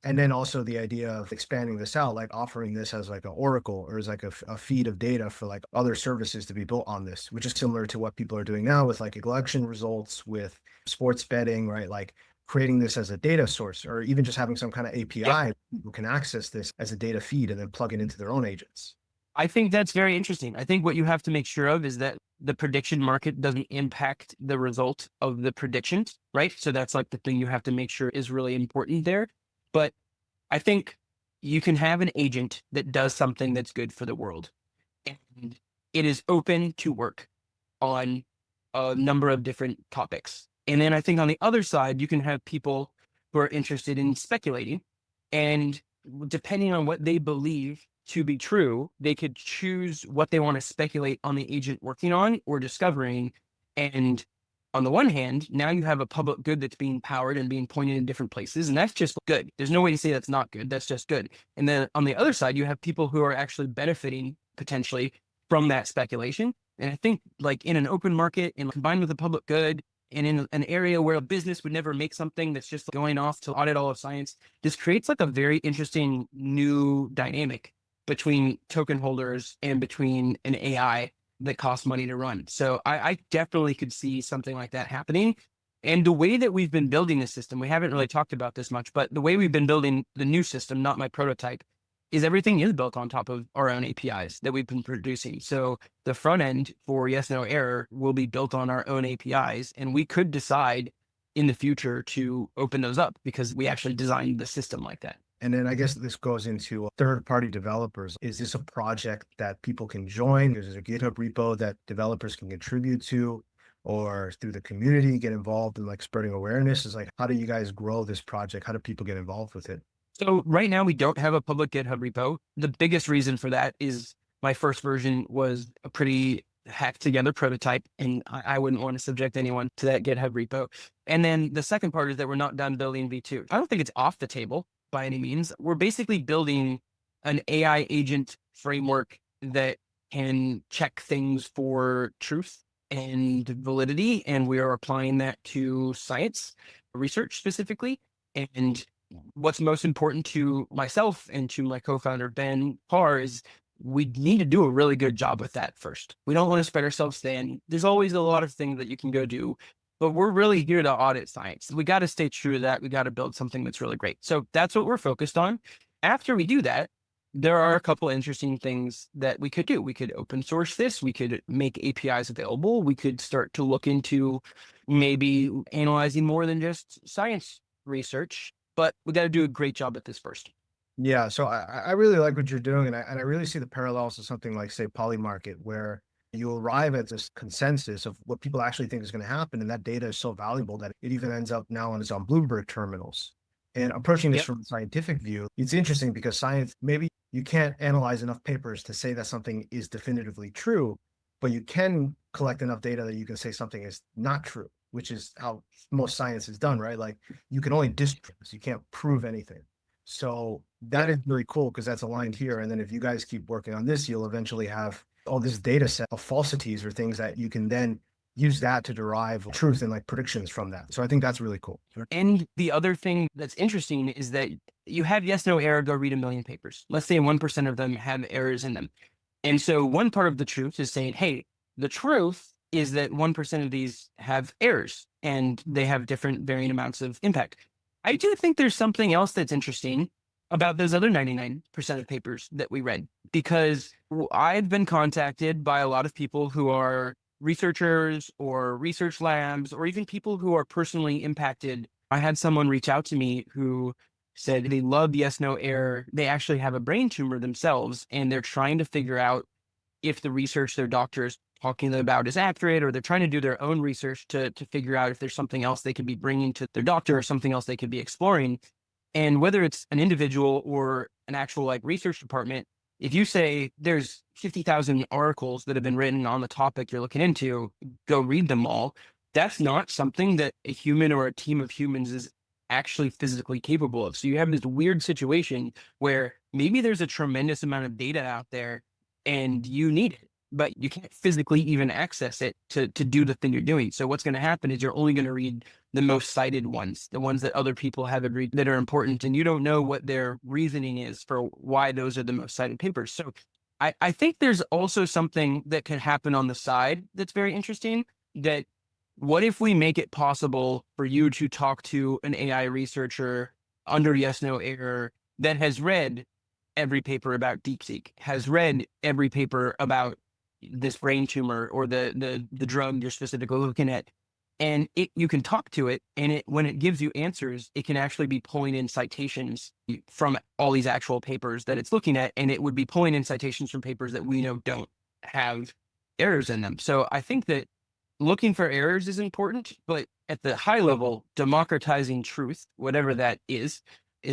And then also the idea of expanding this out, like offering this as like an oracle or as like a feed of data for like other services to be built on this, which is similar to what people are doing now with like election results, with sports betting, right? Like creating this as a data source, or even just having some kind of API, people can access this as a data feed and then plug it into their own agents. I think that's very interesting. I think what you have to make sure of is that the prediction market doesn't impact the result of the predictions, right? So that's like the thing you have to make sure is really important there. But I think you can have an agent that does something that's good for the world, and it is open to work on a number of different topics. And then I think on the other side, you can have people who are interested in speculating, and depending on what they believe to be true, they could choose what they want to speculate on the agent working on or discovering. And on the one hand, now you have a public good that's being powered and being pointed in different places, and that's just good. There's no way to say that's not good. That's just good. And then on the other side, you have people who are actually benefiting potentially from that speculation. And I think like in an open market and combined with the public good and in an area where a business would never make something that's just going off to audit all of science, this creates like a very interesting new dynamic between token holders and between an AI that costs money to run. So I definitely could see something like that happening. And the way that we've been building the system, we haven't really talked about this much, but the way we've been building the new system, not my prototype, is everything is built on top of our own APIs that we've been producing. So the front end for Yes No Error will be built on our own APIs, and we could decide in the future to open those up because we actually designed the system like that. And then I guess this goes into third-party developers. Is this a project that people can join? Is it a GitHub repo that developers can contribute to, or through the community get involved in like spreading awareness? Is like, how do you guys grow this project? How do people get involved with it? So right now we don't have a public GitHub repo. The biggest reason for that is my first version was a pretty hacked together prototype, and I wouldn't want to subject anyone to that GitHub repo. And then the second part is that we're not done building V2. I don't think it's off the table by any means. We're basically building an AI agent framework that can check things for truth and validity. And we are applying that to science research specifically. And what's most important to myself and to my co-founder, Ben Parr, is we need to do a really good job with that first. We don't want to spread ourselves thin. There's always a lot of things that you can go do, but we're really here to audit science. We got to stay true to that. We got to build something that's really great. So that's what we're focused on. After we do that, there are a couple interesting things that we could do. We could open source this. We could make APIs available. We could start to look into maybe analyzing more than just science research, but we got to do a great job at this first. Yeah, so I really like what you're doing, and I really see the parallels to something like, say, Polymarket, where you arrive at this consensus of what people actually think is going to happen, and that data is so valuable that it even ends up now on Bloomberg terminals. And approaching this from a scientific view, it's interesting because science, maybe you can't analyze enough papers to say that something is definitively true, but you can collect enough data that you can say something is not true, which is how most science is done, right? Like you can only disprove, you can't prove anything. So that is really cool because that's aligned here. And then if you guys keep working on this, you'll eventually have all this data set of falsities or things that you can then use that to derive truth and like predictions from that. So I think that's really cool. And the other thing that's interesting is that you have Yes No Error go read 1 million papers. Let's say 1% of them have errors in them. And so one part of the truth is saying, hey, the truth is that 1% of these have errors and they have different varying amounts of impact. I do think there's something else that's interesting about those other 99% of papers that we read, because I've been contacted by a lot of people who are researchers or research labs, or even people who are personally impacted. I had someone reach out to me who said they love Yes No Error. They actually have a brain tumor themselves, and they're trying to figure out if the research their doctor is talking about is accurate, or they're trying to do their own research to figure out if there's something else they could be bringing to their doctor or something else they could be exploring. And whether it's an individual or an actual like research department, if you say there's 50,000 articles that have been written on the topic you're looking into, go read them all. That's not something that a human or a team of humans is actually physically capable of. So you have this weird situation where maybe there's a tremendous amount of data out there and you need it, but you can't physically even access it to do the thing you're doing. So what's going to happen is you're only going to read the most cited ones, the ones that other people have agreed that are important, and you don't know what their reasoning is for why those are the most cited papers. So I think there's also something that can happen on the side that's very interesting, that what if we make it possible for you to talk to an AI researcher under Yes No Error that has read every paper about DeepSeek, has read every paper about this brain tumor or the drug you're specifically looking at, and you can talk to it, and when it gives you answers, it can actually be pulling in citations from all these actual papers that it's looking at, and it would be pulling in citations from papers that we know don't have errors in them. So I think that looking for errors is important, but at the high level, democratizing truth, whatever that is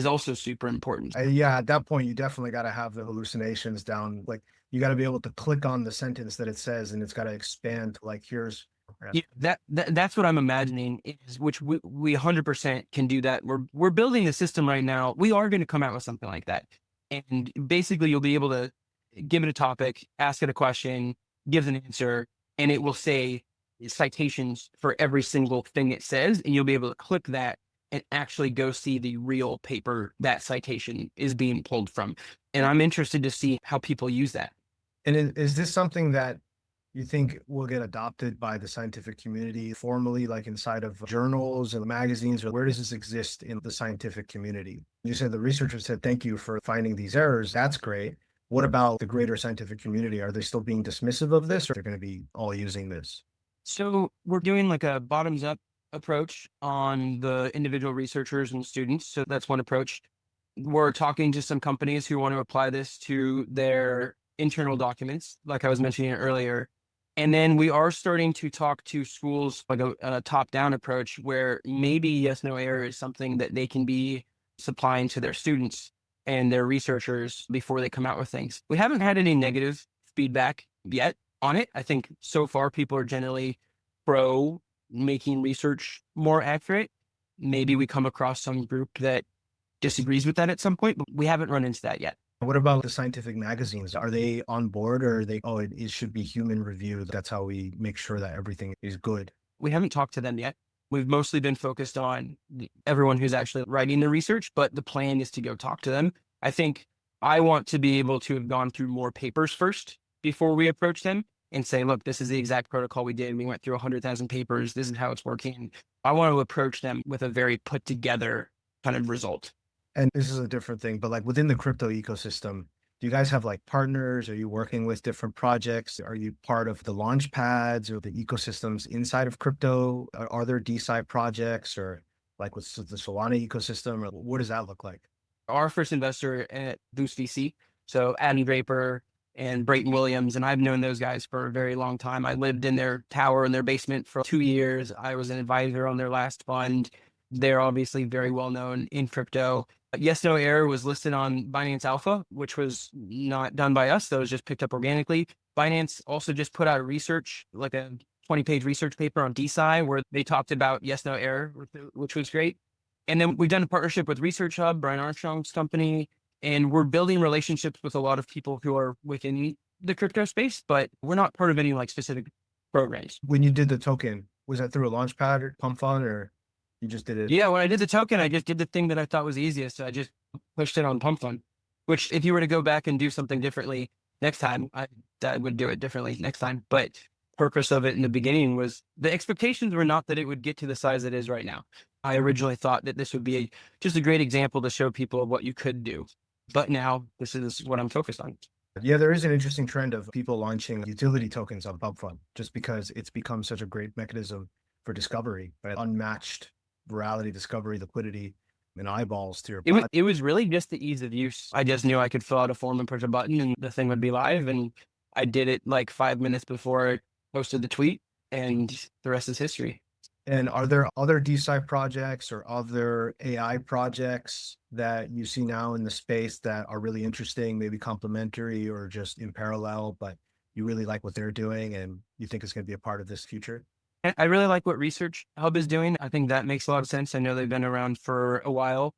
also super important. Yeah, at that point, you definitely got to have the hallucinations down. Like, you got to be able to click on the sentence that it says, and it's got to expand to like, here's. Yeah, that's what I'm imagining, is which we 100% can do that. We're building a system right now. We are going to come out with something like that, and basically you'll be able to give it a topic, ask it a question, give an answer, and it will say citations for every single thing it says, and you'll be able to click that and actually go see the real paper that citation is being pulled from. And I'm interested to see how people use that. And is this something that you think will get adopted by the scientific community formally, like inside of journals and magazines, or where does this exist in the scientific community? You said the researchers said, thank you for finding these errors. That's great. What about the greater scientific community? Are they still being dismissive of this, or they're going to be all using this? So we're doing like a bottoms up approach on the individual researchers and students. So that's one approach. We're talking to some companies who want to apply this to their internal documents, like I was mentioning earlier. And then we are starting to talk to schools like a top-down approach, where maybe Yes No Error is something that they can be supplying to their students and their researchers before they come out with things. We haven't had any negative feedback yet on it. I think so far people are generally pro making research more accurate. Maybe we come across some group that disagrees with that at some point, but we haven't run into that yet. What about the scientific magazines? Are they on board, or are they, oh, it should be human reviewed? That's how we make sure that everything is good. We haven't talked to them yet. We've mostly been focused on everyone who's actually writing the research, but the plan is to go talk to them. I think I want to be able to have gone through more papers first before we approach them and say, look, this is the exact protocol we did. We went through 100,000 papers. This is how it's working. I want to approach them with a very put together kind of result. And this is a different thing, but like within the crypto ecosystem, do you guys have like partners? Are you working with different projects? Are you part of the launch pads or the ecosystems inside of crypto? Are there DeSci projects, or like with the Solana ecosystem, or what does that look like? Our first investor at Boost VC, so Adam Draper and Brayton Williams, and I've known those guys for a very long time. I lived in their tower in their basement for 2 years. I was an advisor on their last fund. They're obviously very well known in crypto. Yes No Error was listed on Binance Alpha, which was not done by us. That was just picked up organically. Binance also just put out a research, like a 20-page research paper on DeSci, where they talked about Yes No Error, which was great. And then we've done a partnership with Research Hub, Brian Armstrong's company, and we're building relationships with a lot of people who are within the crypto space, but we're not part of any like specific programs. When you did the token, was that through a launchpad or pump fund, or you just did it? Yeah, when I did the token, I just did the thing that I thought was easiest. So I just pushed it on Pump Fund, which if you were to go back and do something differently, Next time I would do it differently next time. But purpose of it in the beginning was the expectations were not that it would get to the size it is right now. I originally thought that this would be just a great example to show people of what you could do. But now this is what I'm focused on. Yeah, there is an interesting trend of people launching utility tokens on PubFund just because it's become such a great mechanism for discovery, right? Unmatched virality, discovery, liquidity, and eyeballs to your platform. It was really just the ease of use. I just knew I could fill out a form and push a button and the thing would be live. And I did it like 5 minutes before I posted the tweet, and the rest is history. And are there other DeSci projects or other AI projects that you see now in the space that are really interesting, maybe complementary or just in parallel, but you really like what they're doing and you think it's going to be a part of this future? And I really like what Research Hub is doing. I think that makes a lot of sense. I know they've been around for a while.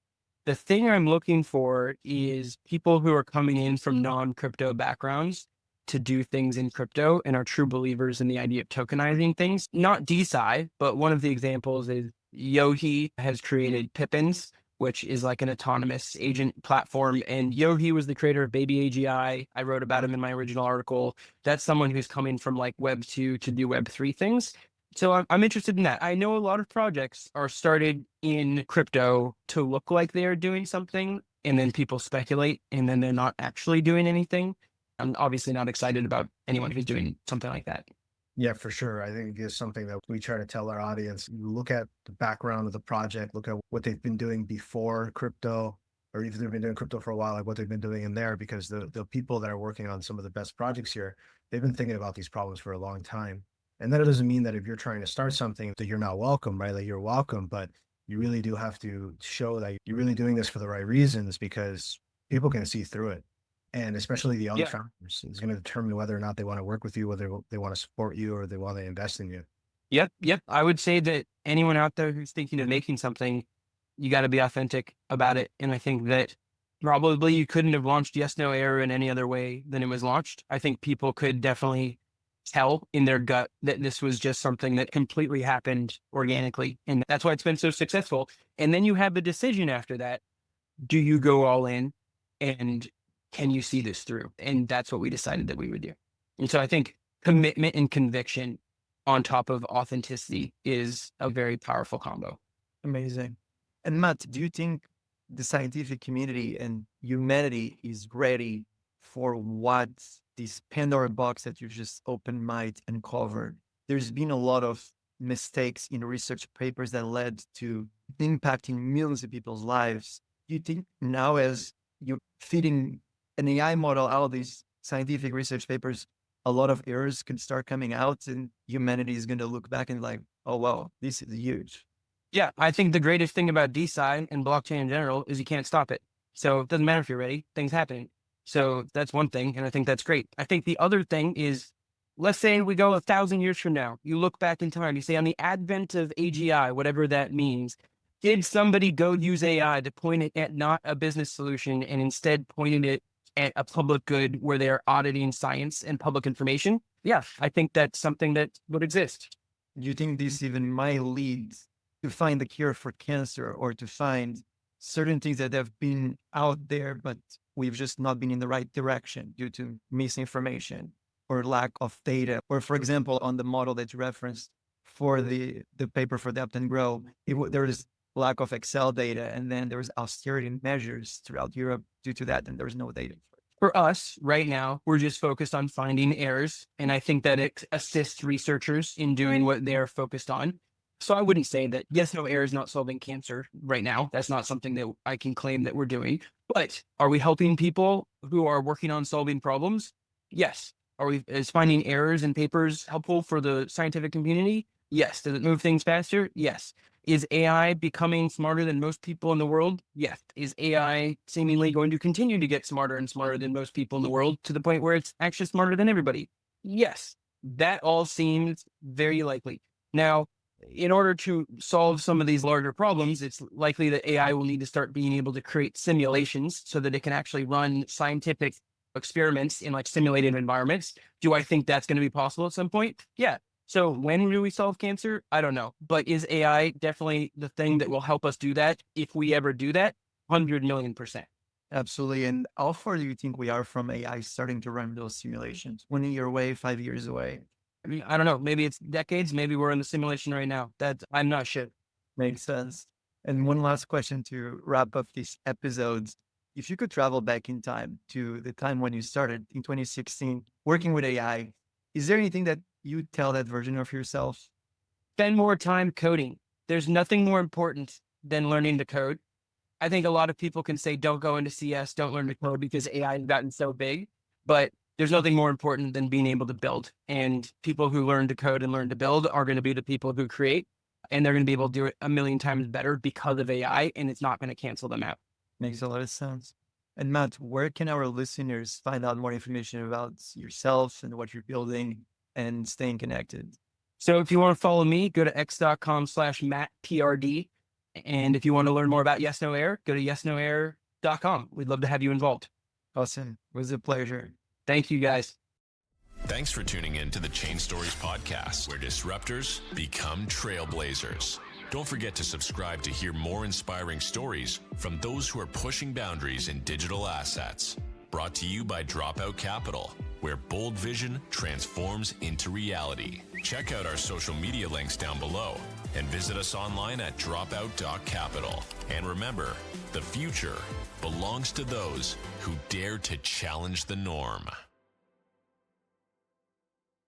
The thing I'm looking for is people who are coming in from non-crypto backgrounds to do things in crypto and are true believers in the idea of tokenizing things. Not DeSci, but one of the examples is Yohi has created Pippins, which is like an autonomous agent platform. And Yohi was the creator of Baby AGI. I wrote about him in my original article. That's someone who's coming from like Web 2 to do Web 3 things. So I'm interested in that. I know a lot of projects are started in crypto to look like they are doing something, and then people speculate, and then they're not actually doing anything. I'm obviously not excited about anyone who's doing something like that. Yeah, for sure. I think it's something that we try to tell our audience. You look at the background of the project, look at what they've been doing before crypto, or if they've been doing crypto for a while, like what they've been doing in there, because the people that are working on some of the best projects here, they've been thinking about these problems for a long time. And that doesn't mean that if you're trying to start something that you're not welcome, right? Like you're welcome, but you really do have to show that you're really doing this for the right reasons because people can see through it. And especially the other founders is going to determine whether or not they want to work with you, whether they want to support you or they want to invest in you. Yep. I would say that anyone out there who's thinking of making something, you got to be authentic about it. And I think that probably you couldn't have launched YesNoError in any other way than it was launched. I think people could definitely tell in their gut that this was just something that completely happened organically. And that's why it's been so successful. And then you have the decision after that. Do you go all in, and can you see this through? And that's what we decided that we would do. And so I think commitment and conviction on top of authenticity is a very powerful combo. Amazing. And Matt, do you think the scientific community and humanity is ready for what this Pandora box that you just opened might uncover? There's been a lot of mistakes in research papers that led to impacting millions of people's lives. Do you think now, as you're feeding an AI model out of these scientific research papers, a lot of errors could start coming out and humanity is going to look back and like, oh, wow, this is huge? Yeah, I think the greatest thing about DeSci and blockchain in general is you can't stop it. So it doesn't matter if you're ready, things happen. So that's one thing. And I think that's great. I think the other thing is, let's say we go 1,000 years from now, you look back in time, you say on the advent of AGI, whatever that means, did somebody go use AI to point it at not a business solution and instead pointed it at a public good where they're auditing science and public information? Yeah, I think that's something that would exist. Do you think this even might lead to find the cure for cancer or to find certain things that have been out there, but we've just not been in the right direction due to misinformation or lack of data? Or for example, on the model that you referenced for the paper for Depth and Grow, there is lack of Excel data, and then there was austerity measures throughout Europe due to that, and there was no data. For us right now, we're just focused on finding errors. And I think that it assists researchers in doing what they're focused on. So I wouldn't say that YesNoError is not solving cancer right now. That's not something that I can claim that we're doing. But are we helping people who are working on solving problems? Yes. Is finding errors in papers helpful for the scientific community? Yes. Does it move things faster? Yes. Is AI becoming smarter than most people in the world? Yes. Is AI seemingly going to continue to get smarter and smarter than most people in the world to the point where it's actually smarter than everybody? Yes. That all seems very likely. Now, in order to solve some of these larger problems, it's likely that AI will need to start being able to create simulations so that it can actually run scientific experiments in like simulated environments. Do I think that's going to be possible at some point? Yeah. So when do we solve cancer? I don't know. But is AI definitely the thing that will help us do that if we ever do that? 100 million%. Absolutely. And how far do you think we are from AI starting to run those simulations? 1 year away, 5 years away? I mean, I don't know. Maybe it's decades. Maybe we're in the simulation right now. I'm not sure. Makes sense. And one last question to wrap up these episodes. If you could travel back in time to the time when you started in 2016 working with AI, is there anything that you tell that version of yourself? Spend more time coding. There's nothing more important than learning to code. I think a lot of people can say, don't go into CS, don't learn to code because AI has gotten so big, but there's nothing more important than being able to build. And people who learn to code and learn to build are going to be the people who create, and they're going to be able to do it a million times better because of AI, and it's not going to cancel them out. Makes a lot of sense. And Matt, where can our listeners find out more information about yourself and what you're building and staying connected? So if you want to follow me, go to x.com/MattPRD. And if you want to learn more about Yes No Error, go to YesNoError.com. We'd love to have you involved. Awesome. It was a pleasure. Thank you, guys. Thanks for tuning in to the Chain Stories podcast, where disruptors become trailblazers. Don't forget to subscribe to hear more inspiring stories from those who are pushing boundaries in digital assets. Brought to you by Dropout Capital, where bold vision transforms into reality. Check out our social media links down below and visit us online at dropout.capital. And remember, the future belongs to those who dare to challenge the norm.